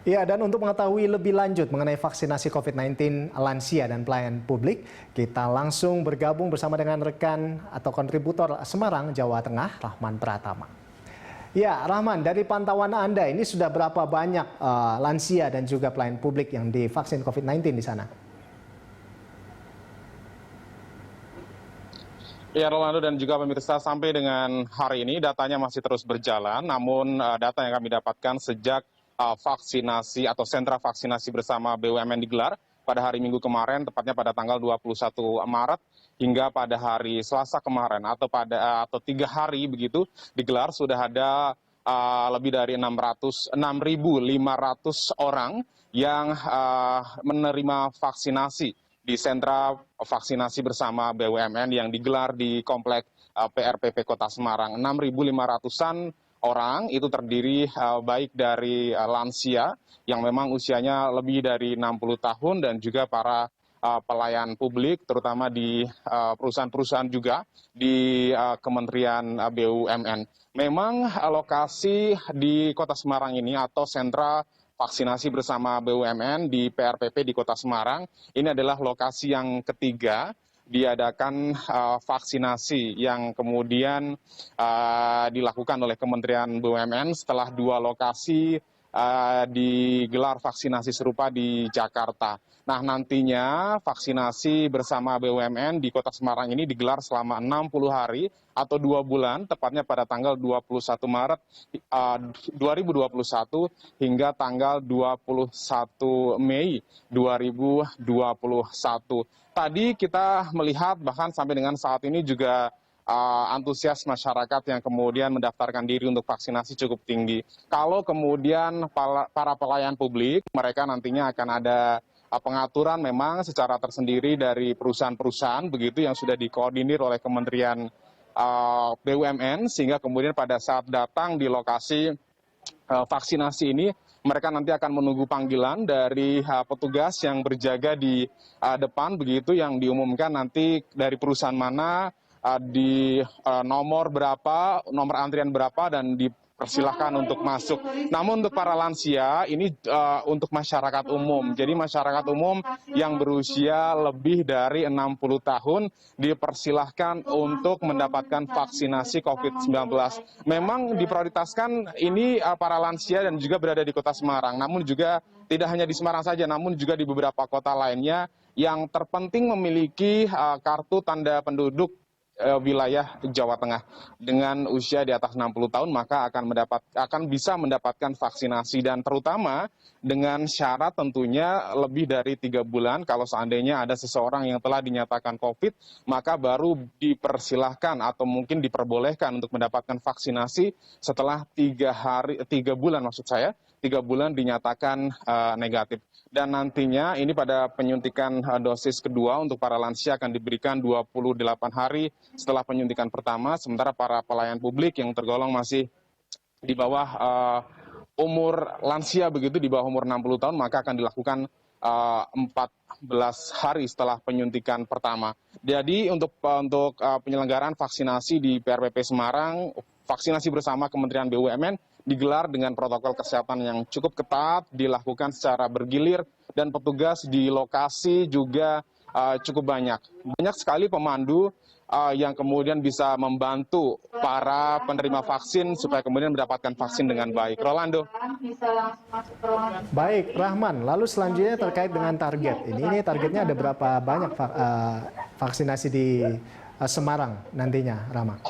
Ya, dan untuk mengetahui lebih lanjut mengenai vaksinasi COVID-19 lansia dan pelayan publik, kita langsung bergabung bersama dengan rekan atau kontributor Semarang, Jawa Tengah, Rahman Pratama. Ya, Rahman, dari pantauan Anda ini sudah berapa banyak lansia dan juga pelayan publik yang divaksin COVID-19 di sana? Ya, Rolando dan juga pemirsa, sampai dengan hari ini datanya masih terus berjalan, namun data yang kami dapatkan sejak vaksinasi atau sentra vaksinasi bersama BUMN digelar pada hari Minggu kemarin, tepatnya pada tanggal 21 Maret hingga pada hari Selasa kemarin atau 3 hari begitu digelar, sudah ada lebih dari 6.500 orang yang menerima vaksinasi di sentra vaksinasi bersama BUMN yang digelar di Komplek PRPP Kota Semarang. 6.500-an orang itu terdiri baik dari lansia yang memang usianya lebih dari 60 tahun dan juga para pelayan publik, terutama di perusahaan-perusahaan juga di Kementerian BUMN. Memang lokasi di Kota Semarang ini atau sentra vaksinasi bersama BUMN di PRPP di Kota Semarang, ini adalah lokasi yang ketiga diadakan vaksinasi yang kemudian dilakukan oleh Kementerian BUMN setelah 2 lokasi digelar vaksinasi serupa di Jakarta. Nah, nantinya vaksinasi bersama BUMN di Kota Semarang ini digelar selama 60 hari atau 2 bulan, tepatnya pada tanggal 21 Maret 2021 hingga tanggal 21 Mei 2021. Tadi kita melihat bahkan sampai dengan saat ini juga antusias masyarakat yang kemudian mendaftarkan diri untuk vaksinasi cukup tinggi. Kalau kemudian para pelayan publik, mereka nantinya akan ada pengaturan memang secara tersendiri dari perusahaan-perusahaan begitu yang sudah dikoordinir oleh Kementerian BUMN, sehingga kemudian pada saat datang di lokasi vaksinasi ini mereka nanti akan menunggu panggilan dari petugas yang berjaga di depan begitu, yang diumumkan nanti dari perusahaan mana, di nomor berapa, nomor antrian berapa, dan dipersilahkan untuk masuk. Namun untuk para lansia ini untuk masyarakat umum. Jadi masyarakat umum yang berusia lebih dari 60 tahun dipersilahkan untuk mendapatkan vaksinasi COVID-19. Memang diprioritaskan ini para lansia dan juga berada di Kota Semarang. Namun juga tidak hanya di Semarang saja, namun juga di beberapa kota lainnya yang terpenting memiliki kartu tanda penduduk wilayah Jawa Tengah dengan usia di atas 60 tahun, maka akan bisa mendapatkan vaksinasi, dan terutama dengan syarat tentunya lebih dari 3 bulan. Kalau seandainya ada seseorang yang telah dinyatakan COVID, maka baru dipersilahkan atau mungkin diperbolehkan untuk mendapatkan vaksinasi setelah 3 bulan, maksud saya 3 bulan dinyatakan negatif. Dan nantinya ini pada penyuntikan dosis kedua untuk para lansia akan diberikan 28 hari setelah penyuntikan pertama, sementara para pelayan publik yang tergolong masih di bawah umur lansia begitu, di bawah umur 60 tahun, maka akan dilakukan 14 hari setelah penyuntikan pertama. Jadi untuk penyelenggaraan vaksinasi di PRPP Semarang, vaksinasi bersama Kementerian BUMN digelar dengan protokol kesehatan yang cukup ketat, dilakukan secara bergilir, dan petugas di lokasi juga cukup banyak. Banyak sekali pemandu yang kemudian bisa membantu para penerima vaksin supaya kemudian mendapatkan vaksin dengan baik. Rolando. Baik, Rahman. Lalu selanjutnya terkait dengan target. Ini targetnya ada berapa banyak vaksinasi di Semarang nantinya, Rahman?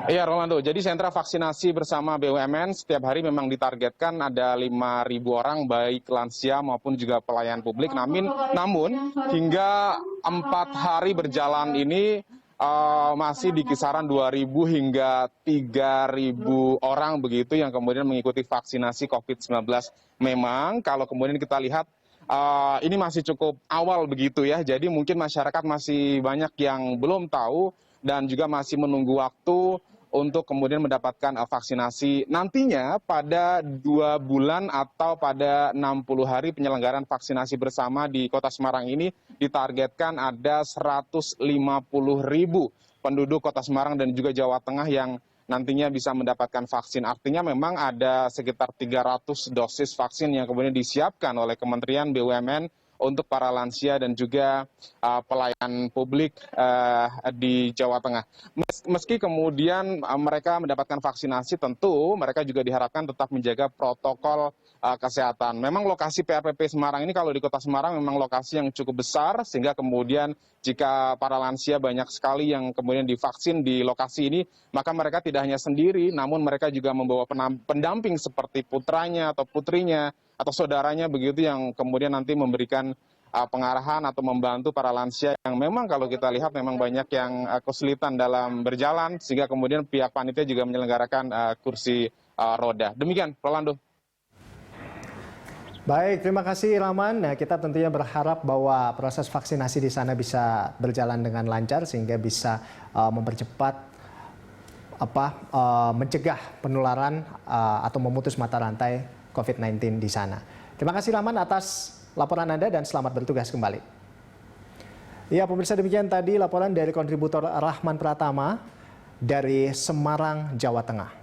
Iya, Rolando. Jadi sentra vaksinasi bersama BUMN setiap hari memang ditargetkan ada 5.000 orang, baik lansia maupun juga pelayan publik. Namun hingga 4 hari berjalan ini masih di kisaran 2.000 hingga 3.000 orang begitu yang kemudian mengikuti vaksinasi COVID-19. Memang kalau kemudian kita lihat ini masih cukup awal begitu ya. Jadi mungkin masyarakat masih banyak yang belum tahu dan juga masih menunggu waktu untuk kemudian mendapatkan vaksinasi. Nantinya pada 2 bulan atau pada 60 hari penyelenggaraan vaksinasi bersama di Kota Semarang ini ditargetkan ada 150.000 penduduk Kota Semarang dan juga Jawa Tengah yang nantinya bisa mendapatkan vaksin. Artinya memang ada sekitar 300 dosis vaksin yang kemudian disiapkan oleh Kementerian BUMN untuk para lansia dan juga pelayan publik di Jawa Tengah. Meski kemudian mereka mendapatkan vaksinasi, tentu mereka juga diharapkan tetap menjaga protokol kesehatan. Memang lokasi PRPP Semarang ini kalau di Kota Semarang memang lokasi yang cukup besar, sehingga kemudian jika para lansia banyak sekali yang kemudian divaksin di lokasi ini, maka mereka tidak hanya sendiri, namun mereka juga membawa pendamping seperti putranya atau putrinya atau saudaranya begitu yang kemudian nanti memberikan pengarahan atau membantu para lansia yang memang kalau kita lihat memang banyak yang kesulitan dalam berjalan, sehingga kemudian pihak panitia juga menyelenggarakan kursi roda. Demikian, Rolando. Baik, terima kasih Rahman. Nah, kita tentunya berharap bahwa proses vaksinasi di sana bisa berjalan dengan lancar sehingga bisa mempercepat mencegah penularan atau memutus mata rantai COVID-19 di sana. Terima kasih Rahman atas laporan Anda dan selamat bertugas kembali. Ya, pemirsa, demikian tadi laporan dari kontributor Rahman Pratama dari Semarang, Jawa Tengah.